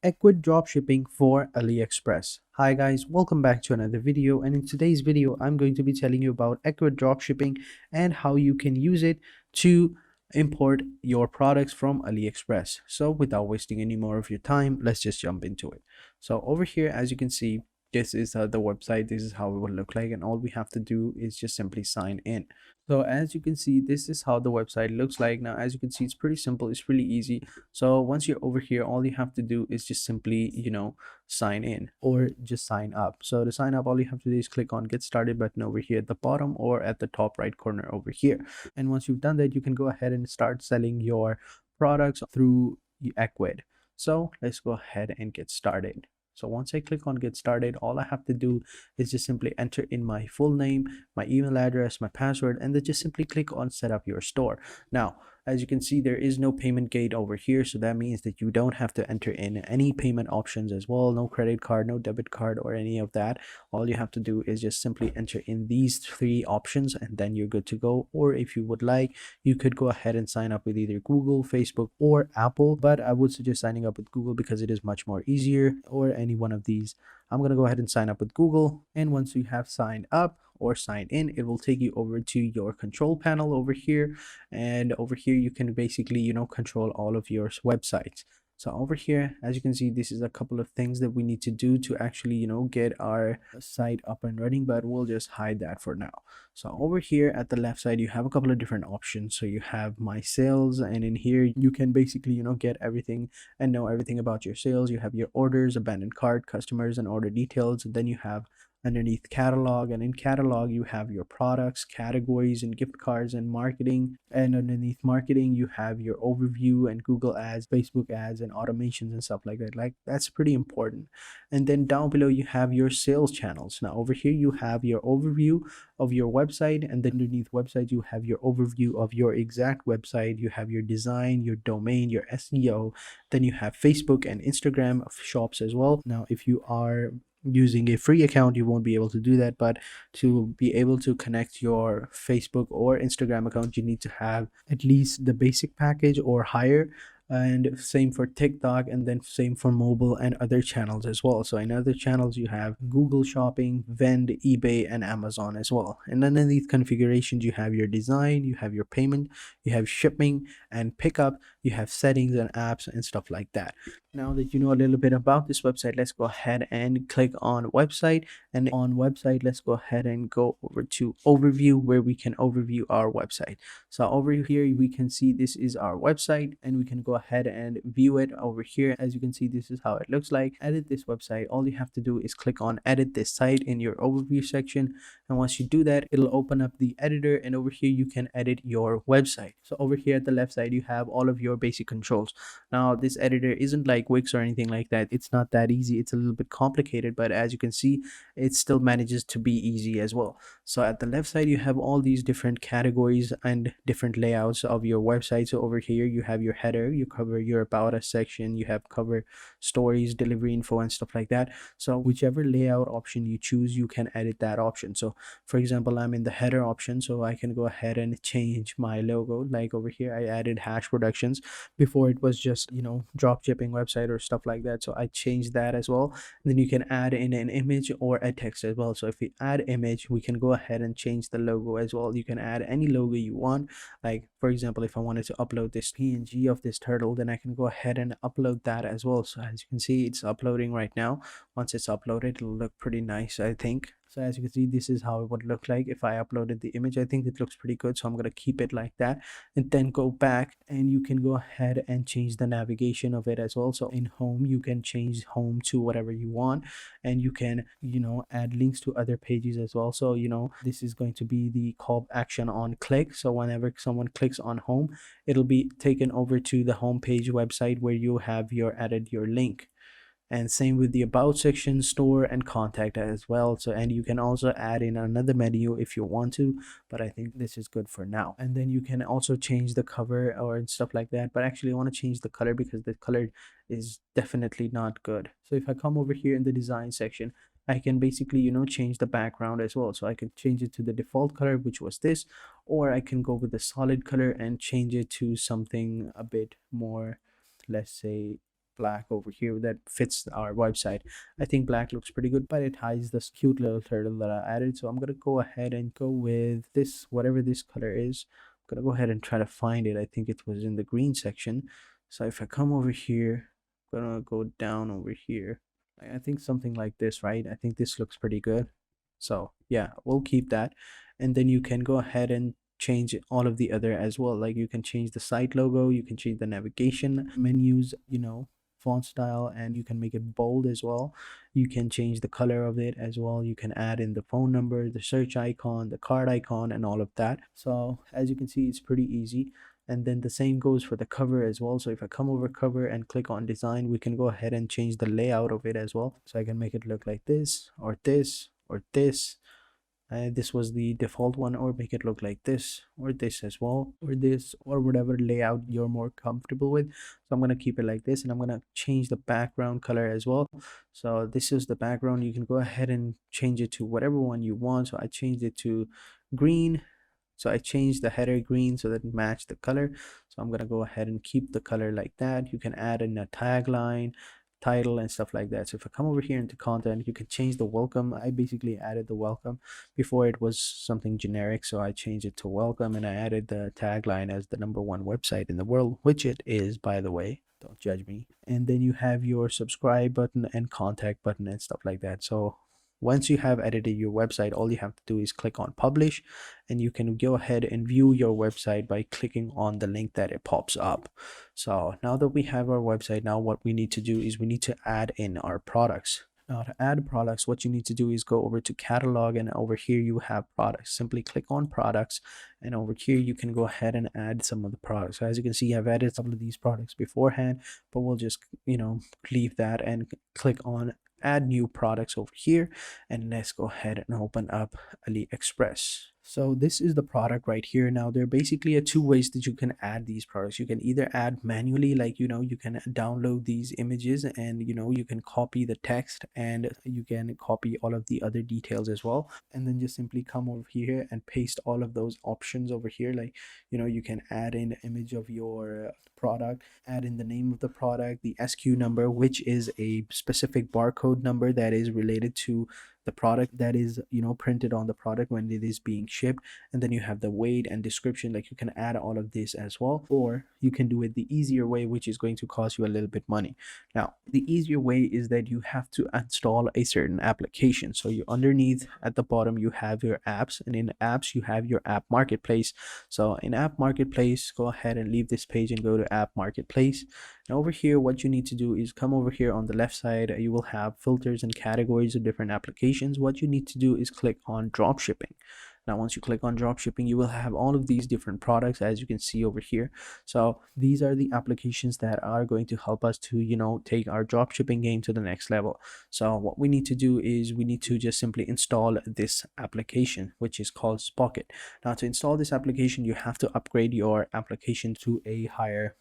Ecwid Dropshipping for AliExpress. Hi guys, welcome back to another video, and in today's video I'm going to be telling you about Ecwid Dropshipping and how you can use it to import your products from AliExpress. So without wasting any more of your time, let's just jump into it. So over here, as you can see, this is the website. This is how it will look like, and all we have to do is just simply sign in. So as you can see, this is how the website looks like. Now as you can see, it's pretty simple, it's really easy. So once you're over here, all you have to do is just simply sign in or just sign up. So to sign up, all you have to do is click on get started button over here at the bottom or at the top right corner over here. And once you've done that, you can go ahead and start selling your products through Ecwid. So let's go ahead and get started. So once I click on get started, all I have to do is just simply enter in my full name, my email address, my password, and then just simply click on set up your store. Now, as you can see, there is no payment gate over here, so that means that you don't have to enter in any payment options as well. No credit card, no debit card, or any of that. All you have to do is just simply enter in these three options, and then you're good to go. Or if you would like, you could go ahead and sign up with either Google, Facebook, or Apple, but I would suggest signing up with Google because it is much more easier, or any one of these. I'm going to go ahead and sign up with Google, and once you have signed up or sign in, it will take you over to your control panel over here, and over here you can basically control all of your websites. So over here, as you can see, this is a couple of things that we need to do to actually get our site up and running, but we'll just hide that for now. So over here at the left side, you have a couple of different options. So you have my sales, and in here you can basically get everything and know everything about your sales. You have your orders, abandoned cart, customers, and order details. And then you have underneath catalog, and in catalog you have your products, categories, and gift cards, and marketing. And underneath marketing you have your overview and Google ads, Facebook ads, and automations and stuff like that. Like, that's pretty important. And then down below you have your sales channels. Now over here you have your overview of your website, and then underneath website you have your overview of your exact website. You have your design, your domain, your SEO. Then you have Facebook and Instagram shops as well. Now if you are using a free account, you won't be able to do that, but to be able to connect your Facebook or Instagram account, you need to have at least the basic package or higher. And same for TikTok, and then same for mobile and other channels as well. So in other channels you have Google Shopping, Vend, eBay, and Amazon as well. And then in these configurations you have your design, you have your payment, you have shipping and pickup, you have settings and apps and stuff like that. Now that you know a little bit about this website, let's go ahead and click on website. And on website, let's go ahead and go over to overview, where we can overview our website. So over here we can see this is our website, and we can go ahead and view it over here. As you can see, this is how it looks like. Edit this website, all you have to do is click on edit this site in your overview section, and once you do that, it'll open up the editor, and over here you can edit your website. So over here at the left side you have all of your basic controls. Now this editor isn't like Wix or anything like that. It's not that easy, it's a little bit complicated, but as you can see, it still manages to be easy as well. So at the left side you have all these different categories and different layouts of your website. So over here you have your header, you cover your about us section, you have cover stories, delivery info, and stuff like that. So whichever layout option you choose, you can edit that option. So for example, I'm in the header option, so I can go ahead and change my logo. Like over here I added Hash Productions. Before it was just drop shipping website or stuff like that, so I changed that as well. And then you can add in an image or a text as well. So if we add image, we can go ahead and change the logo as well. You can add any logo you want. Like for example, if I wanted to upload this PNG of this turtle, then I can go ahead and upload that as well. So as you can see, it's uploading right now. Once it's uploaded, it'll look pretty nice, I think. So as you can see, this is how it would look like if I uploaded the image. I think it looks pretty good, so I'm going to keep it like that. And then go back, and you can go ahead and change the navigation of it as well. So in home, you can change home to whatever you want, and you can add links to other pages as well. So this is going to be the call action on click. So whenever someone clicks on home, it'll be taken over to the home page website where you have added your link. And same with the about section, store, and contact as well. So and you can also add in another menu if you want to, but I think this is good for now. And then you can also change the cover or stuff like that, but actually I want to change the color because the color is definitely not good. So if I come over here in the design section, I can basically change the background as well. So I can change it to the default color, which was this, or I can go with the solid color and change it to something a bit more, let's say, black over here that fits our website. I think black looks pretty good, but it hides this cute little turtle that I added. So I'm gonna go ahead and go with this, whatever this color is. I'm gonna go ahead and try to find it. I think it was in the green section. So if I come over here, I'm gonna go down over here. I think something like this, right? I think this looks pretty good. So yeah, we'll keep that. And then you can go ahead and change all of the other as well. Like you can change the site logo, you can change the navigation menus, font style, and you can make it bold as well. You can change the color of it as well. You can add in the phone number, the search icon, the card icon, and all of that. So as you can see, it's pretty easy. And then the same goes for the cover as well. So if I come over cover and click on design, we can go ahead and change the layout of it as well. So I can make it look like this or this or this. This was the default one, or make it look like this or this as well, or this, or whatever layout you're more comfortable with. So I'm going to keep it like this, and I'm going to change the background color as well. So this is the background. You can go ahead and change it to whatever one you want. So I changed it to green. So I changed the header green so that it matched the color. So I'm going to go ahead and keep the color like that. You can add in a tagline, title, and stuff like that. So if I come over here into content, you can change the welcome. I basically added the welcome. Before it was something generic, so I changed it to welcome, and I added the tagline as the #1 website in the world, which it is, by the way. Don't judge me. And then you have your subscribe button and contact button and stuff like that. So once you have edited your website, all you have to do is click on publish, and you can go ahead and view your website by clicking on the link that it pops up. So now that we have our website, now what we need to do is we need to add in our products. Now to add products, what you need to do is go over to catalog, and over here you have products. Simply click on products, and over here you can go ahead and add some of the products. So as you can see, I've added some of these products beforehand, but we'll just leave that and click on add new products over here, and let's go ahead and open up Aliexpress. So this is the product right here. Now there are basically two ways that you can add these products. You can either add manually, like you can download these images, and you can copy the text, and you can copy all of the other details as well, and then just simply come over here and paste all of those options over here. Like you can add in the image of your product, add in the name of the product, the SKU number, which is a specific barcode number that is related to the product that is printed on the product when it is being shipped. And then you have the weight and description. Like you can add all of this as well, or you can do it the easier way, which is going to cost you a little bit money. Now the easier way is that you have to install a certain application. So you underneath at the bottom you have your apps, and in apps you have your app marketplace. So in app marketplace, go ahead and leave this page and go to app marketplace. And over here, what you need to do is come over here on the left side. You will have filters and categories of different applications. What you need to do is click on dropshipping. Now once you click on dropshipping, you will have all of these different products, as you can see over here. So these are the applications that are going to help us to take our dropshipping game to the next level. So what we need to do is we need to just simply install this application, which is called Spocket. Now to install this application, you have to upgrade your application to a higher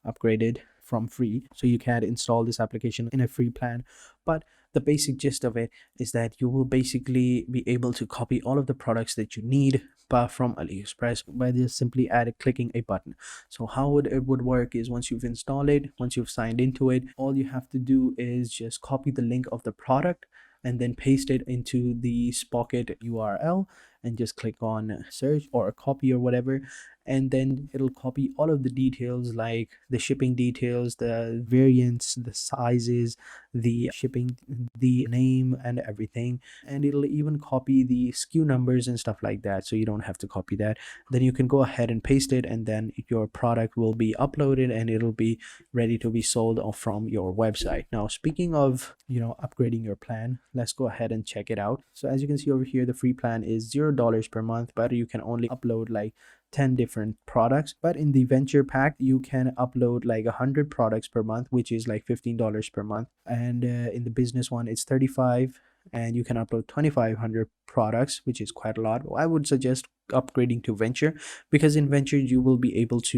upgraded from free, so you can install this application in a free plan. But the basic gist of it is that you will basically be able to copy all of the products that you need from Aliexpress by just simply clicking a button. So how it would work is, once you've installed it, once you've signed into it, all you have to do is just copy the link of the product and then paste it into the Spocket URL, and just click on search or copy or whatever, and then it'll copy all of the details, like the shipping details, the variants, the sizes, the shipping, the name, and everything. And it'll even copy the SKU numbers and stuff like that, so you don't have to copy that. Then you can go ahead and paste it, and then your product will be uploaded and it'll be ready to be sold from your website. Now speaking of upgrading your plan, let's go ahead and check it out. So as you can see over here, the free plan is $0 per month, but you can only upload like 10 different products. But in the venture pack, you can upload like 100 products per month, which is like $15 per month. And in the business one, it's 35, and you can upload 2,500 products, which is quite a lot. I would suggest upgrading to Venture, because in Venture you will be able to,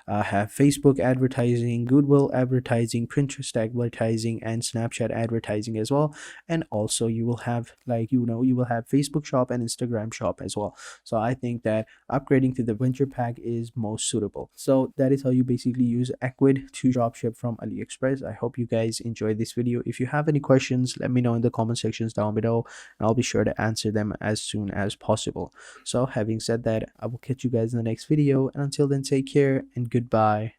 have Facebook advertising, Goodwill advertising, Pinterest advertising, and Snapchat advertising as well. And also you will have, like, you will have Facebook shop and Instagram shop as well. So I think that upgrading to the Venture pack is most suitable. So that is how you basically use Ecwid to dropship from AliExpress. I hope you guys enjoyed this video. If you have any questions, let me know in the comment sections down below, and I'll be sure to answer them as soon as possible. So having said that, I will catch you guys in the next video, and until then, take care and goodbye.